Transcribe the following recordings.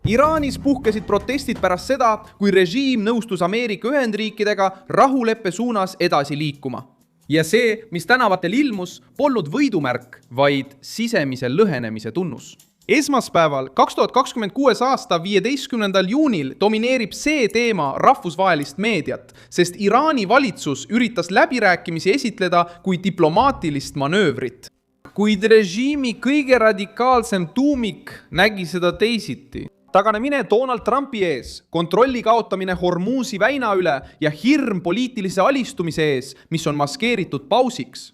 Iraanis puhkesid protestid pärast seda, kui režiim nõustus Ameerika Ühendriikidega rahuleppe suunas edasi liikuma. Ja see, mis tänavatel ilmus, polnud võidumärk, vaid sisemise lõhenemise tunnus. Esmaspäeval 2026. aasta 15. juunil domineerib see teema rahvusvahelist meediat, sest Iraani valitsus üritas läbirääkimisi esitleda kui diplomaatilist manöövrit. Kuid režiimi kõige radikaalsem tuumik nägi seda teisiti. Taganemine Donald Trumpi ees, kontrolli kaotamine Hormuzi väina üle ja hirm poliitilise alistumise ees, mis on maskeeritud pausiks.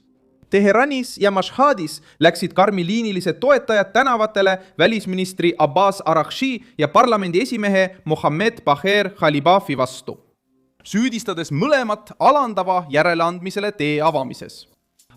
Teheranis ja Mashhadis läksid karmiliinilised toetajad tänavatele välisministri Abbas Araghchi ja parlamendi esimehe Mohammed Bagher Khalibafi vastu, süüdistades mõlemat alandava järeleandmisele tee avamises.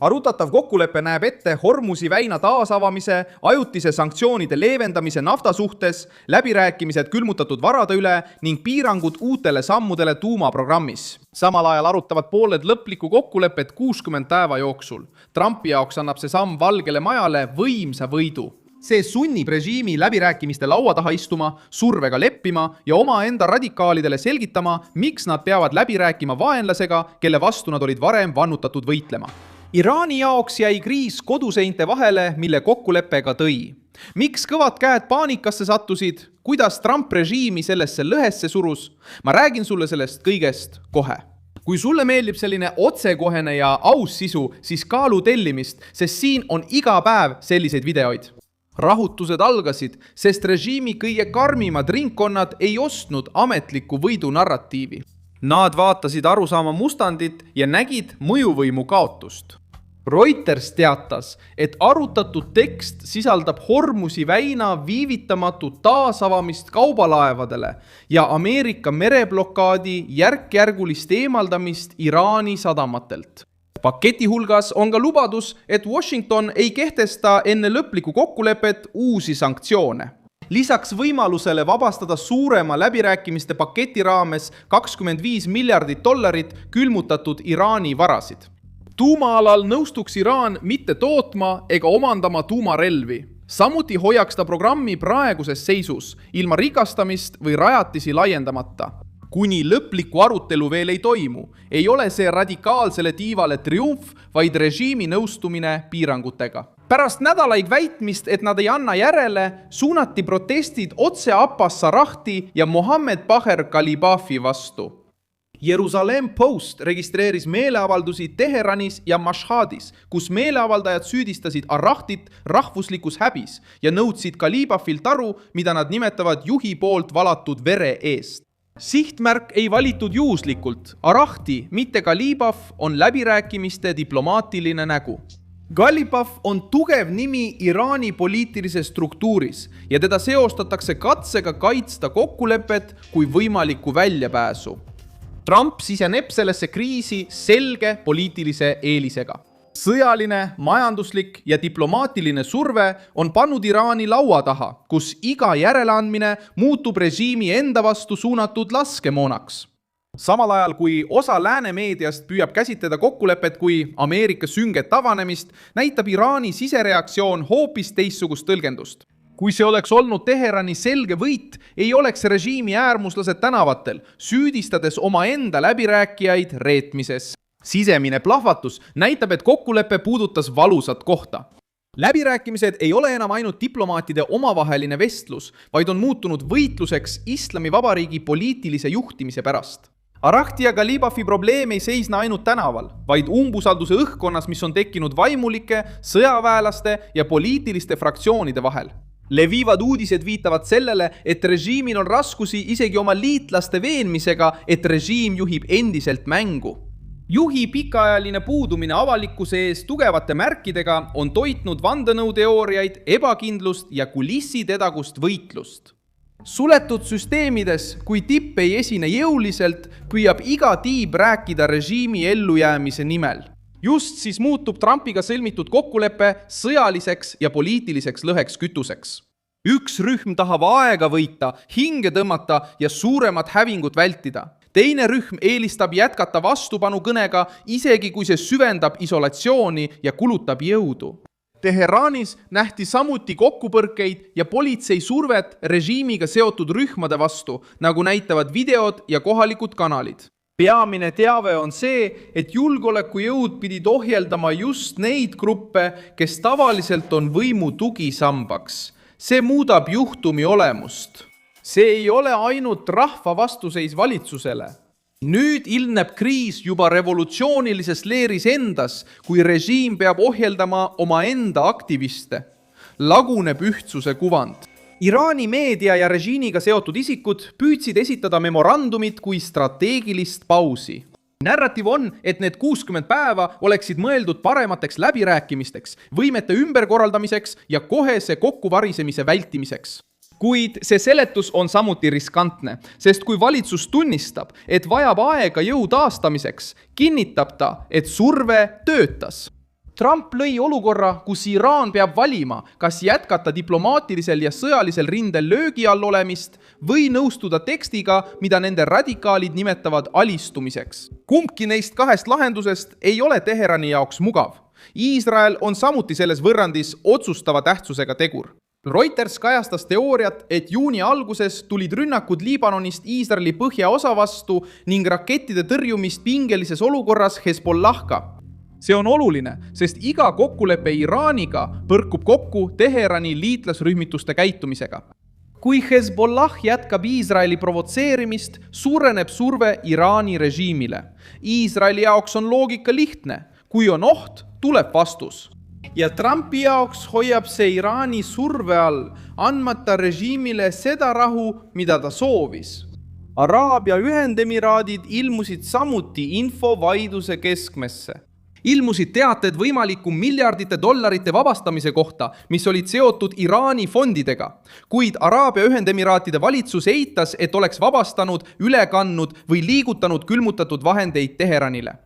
Arutatav kokkulepe näeb ette Hormuzi väina taasavamise, ajutise sanktsioonide leevendamise nafta suhtes, läbirääkimised külmutatud varade üle ning piirangud uutele sammudele tuumaprogrammis. Samal ajal arutavad pooled lõplikku kokkulepet 60 päeva jooksul. Trumpi jaoks annab see samm Valgele Majale võimsa võidu. See sunnib režiimi läbirääkimiste laua taha istuma, survega leppima ja omaenda radikaalidele selgitama, miks nad peavad läbi rääkima vaenlasega, kelle vastu nad olid varem vannutatud võitlema. Iraani jaoks jäi kriis koduseinte vahele, mille kokkuleppega tõi. Miks kõvad käed paanikasse sattusid? Kuidas Trump režiimi sellesse lõhesse surus? Ma räägin sulle sellest kõigest kohe. Kui sulle meeldib selline otsekohene ja aus sisu, siis kaalu tellimist, sest siin on iga päev selliseid videoid. Rahutused algasid, sest režiimi kõige karmimad ringkonnad ei ostnud ametlikku võidu narratiivi. Nad vaatasid arusaama mustandit ja nägid mõjuvõimu kaotust. Reuters teatas, et arutatud tekst sisaldab Hormuzi väina viivitamatut taasavamist kaubalaevadele ja Ameerika mereblokaadi järk-järgulist eemaldamist Iraani sadamatelt. Paketi hulgas on ka lubadus, et Washington ei kehtesta enne lõplikku kokkulepet uusi sanktsioone. Lisaks võimalusele vabastada suurema läbirääkimiste paketi raames $25 miljardit külmutatud Iraani varasid. Tuumaalal nõustuks Iraan mitte tootma ega omandama tuumarelvi. Samuti hoiaks ta programmi praeguses seisus, ilma rikastamist või rajatisi laiendamata. Kuni lõplikku arutelu veel ei toimu, ei ole see radikaalsele tiivale triumf, vaid režiimi nõustumine piirangutega. Pärast nädalaid väitmist, et nad ei anna järele, suunati protestid otse Abbas Aragchi ja Mohammed Bagher Khalibafi vastu. Jerusalem Post registreeris meeleavaldusi Teheranis ja Mashhadis, kus meeleavaldajad süüdistasid Araghchit rahvuslikus häbis ja nõudsid Khalibafilt aru, mida nad nimetavad juhi poolt valatud vere eest. Sihtmärk ei valitud juhuslikult. Araghchi, mitte Khalibaf, on läbirääkimiste diplomaatiline nägu. Khalibaf on tugev nimi Iraani poliitilises struktuuris ja teda seostatakse katsega kaitsta kokkulepet kui võimaliku väljapääsu. Trump siseneb sellesse kriisi selge poliitilise eelisega. Sõjaline, majanduslik ja diplomaatiline surve on pannud Iraani laua taha, kus iga järeleandmine muutub režiimi enda vastu suunatud laskemoonaks. Samal ajal, kui osa lääne meediast püüab käsitleda kokkulepet kui Ameerika sünget avanemist, näitab Iraani sisereaktsioon hoopis teistsugust tõlgendust. Kui see oleks olnud Teherani selge võit, ei oleks režiimi äärmuslased tänavatel, süüdistades omaenda läbirääkijaid reetmises. Sisemine plahvatus näitab, et kokkulepe puudutas valusat kohta. Läbirääkimised ei ole enam ainult diplomaatide omavaheline vestlus, vaid on muutunud võitluseks Islamivabariigi poliitilise juhtimise pärast. Araghchi ja Khalibafi probleem ei seisna ainult tänaval, vaid umbusalduse õhkkonnas, mis on tekkinud vaimulike, sõjaväelaste ja poliitiliste fraktsioonide vahel. Levivad uudised viitavad sellele, et režiimil on raskusi isegi oma liitlaste veenmisega, et režiim juhib endiselt mängu. Juhi pikaajaline puudumine avalikkuse ees tugevate märkidega on toitnud vandenõuteooriaid, ebakindlust ja kulissitedagust võitlust. Suletud süsteemides, kui tipp ei esine jõuliselt, püüab iga tiib rääkida režiimi ellujäämise nimel. Just siis muutub Trumpiga sõlmitud kokkulepe sõjaliseks ja poliitiliseks lõheks kütuseks. Üks rühm tahab aega võita, hinge tõmmata ja suuremat hävingut vältida. Teine rühm eelistab jätkata vastupanu kõnega, isegi kui see süvendab isolatsiooni ja kulutab jõudu. Teheranis nähti samuti kokkupõrkeid ja politsei survet režiimiga seotud rühmade vastu, nagu näitavad videod ja kohalikud kanalid. Peamine teave on see, et julgeolekujõud pidid ohjeldama just neid gruppe, kes tavaliselt on võimu tugisambaks. See muudab juhtumi olemust. See ei ole ainult rahva vastuseis valitsusele. Nüüd ilmneb kriis juba revolutsioonilises leeris endas, kui režiim peab ohjeldama omaenda aktiviste. Laguneb ühtsuse kuvand. Iraani meedia ja režiimiga seotud isikud püüdsid esitada memorandumit kui strateegilist pausi. Narratiiv on, et need 60 päeva oleksid mõeldud paremateks läbirääkimisteks, võimete ümberkorraldamiseks ja kohese kokkuvarisemise vältimiseks. Kuid see seletus on samuti riskantne, sest kui valitsus tunnistab, et vajab aega jõu taastamiseks, kinnitab ta, et surve töötas. Trump lõi olukorra, kus Iraan peab valima, kas jätkata diplomaatilisel ja sõjalisel rindel löögi all olemist või nõustuda tekstiga, mida nende radikaalid nimetavad alistumiseks. Kumbki neist kahest lahendusest ei ole Teherani jaoks mugav. Iisrael on samuti selles võrrandis otsustava tähtsusega tegur. Reuters kajastas teooriat, et juuni alguses tulid rünnakud Liibanonist Iisraeli põhjaosa vastu ning rakettide tõrjumist pingelises olukorras Hezbollahka. See on oluline, sest iga kokkulepe Iraaniga põrkub kokku Teherani liitlasrühmituste käitumisega. Kui Hezbollah jätkab Iisraeli provotseerimist, suureneb surve Iraani režiimile. Iisraeli jaoks on loogika lihtne. Kui on oht, tuleb vastus. Ja Trumpi jaoks hoiab see Iraani surve all, andmata režiimile seda rahu, mida ta soovis. Araabia Ühendemiraadid ilmusid samuti infovaidluse keskmesse. Ilmusid teated võimaliku miljardite dollarite vabastamise kohta, mis olid seotud Iraani fondidega. Kuid Araabia Ühendemiraatide valitsus eitas, et oleks vabastanud, üle kandnud või liigutanud külmutatud vahendeid Teheranile.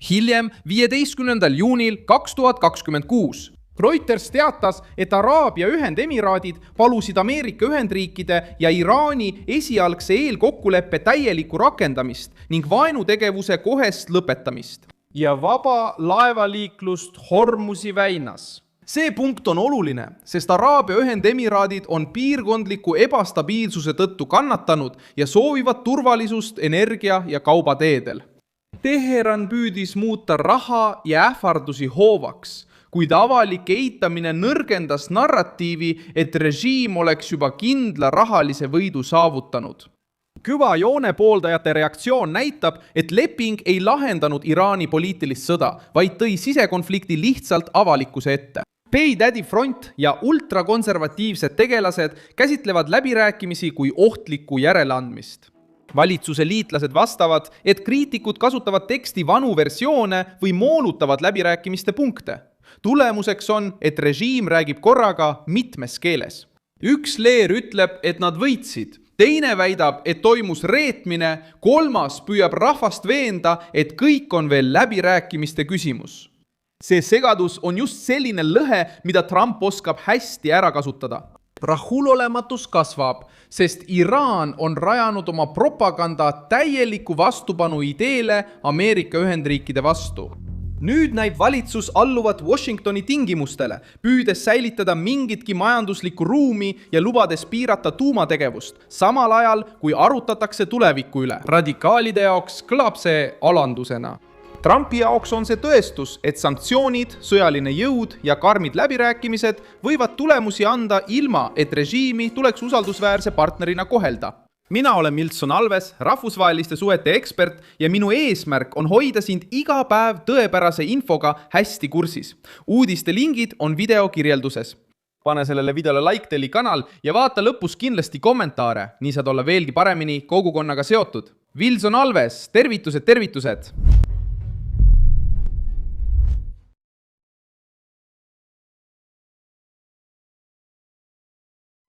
Hiljem 15. juunil 2026. Reuters teatas, et Araabia Ühendemiraadid palusid Ameerika Ühendriikide ja Iraani esialgse eelkokkuleppe täielikku rakendamist ning vaenutegevuse kohest lõpetamist. Ja vaba laevaliiklust Hormuzi väinas. See punkt on oluline, sest Araabia Ühendemiraadid on piirkondliku ebastabiilsuse tõttu kannatanud ja soovivad turvalisust energia- ja kaubateedel. Teheran püüdis muuta raha ja ähvardusi hoovaks, kuid avalik eitamine nõrgendas narratiivi, et režiim oleks juba kindla rahalise võidu saavutanud. Kõva joone pooldajate reaktsioon näitab, et leping ei lahendanud Iraani poliitilist sõda, vaid tõi sisekonflikti lihtsalt avalikkuse ette. Pay Daddy Front ja ultrakonservatiivsed tegelased käsitlevad läbirääkimisi kui ohtlikku järeleandmist. Valitsuse liitlased vastavad, et kriitikud kasutavad teksti vanu versioone või moonutavad läbirääkimiste punkte. Tulemuseks on, et režiim räägib korraga mitmes keeles. Üks leer ütleb, et nad võitsid, teine väidab, et toimus reetmine, kolmas püüab rahvast veenda, et kõik on veel läbirääkimiste küsimus. See segadus on just selline lõhe, mida Trump oskab hästi ära kasutada. Rahulolematus kasvab, sest Iraan on rajanud oma propaganda täieliku vastupanu ideele Ameerika Ühendriikide vastu. Nüüd näib valitsus alluvat Washingtoni tingimustele, püüdes säilitada mingitki majanduslikku ruumi ja lubades piirata tuumategevust, samal ajal kui arutatakse tuleviku üle. Radikaalide jaoks kõlab see alandusena. Trumpi jaoks on see tõestus, et sanktsioonid, sõjaline jõud ja karmid läbirääkimised võivad tulemusi anda ilma, et režiimi tuleks usaldusväärse partnerina kohelda. Mina olen Milton Alves, rahvusvaheliste suhete ekspert ja minu eesmärk on hoida sind iga päev tõepärase infoga hästi kursis. Uudiste lingid on video kirjelduses. Pane sellele videole like Teli kanal ja vaata lõpus kindlasti kommentaare, nii saad olla veelgi paremini kogukonnaga seotud. Wilson Alves, tervitused!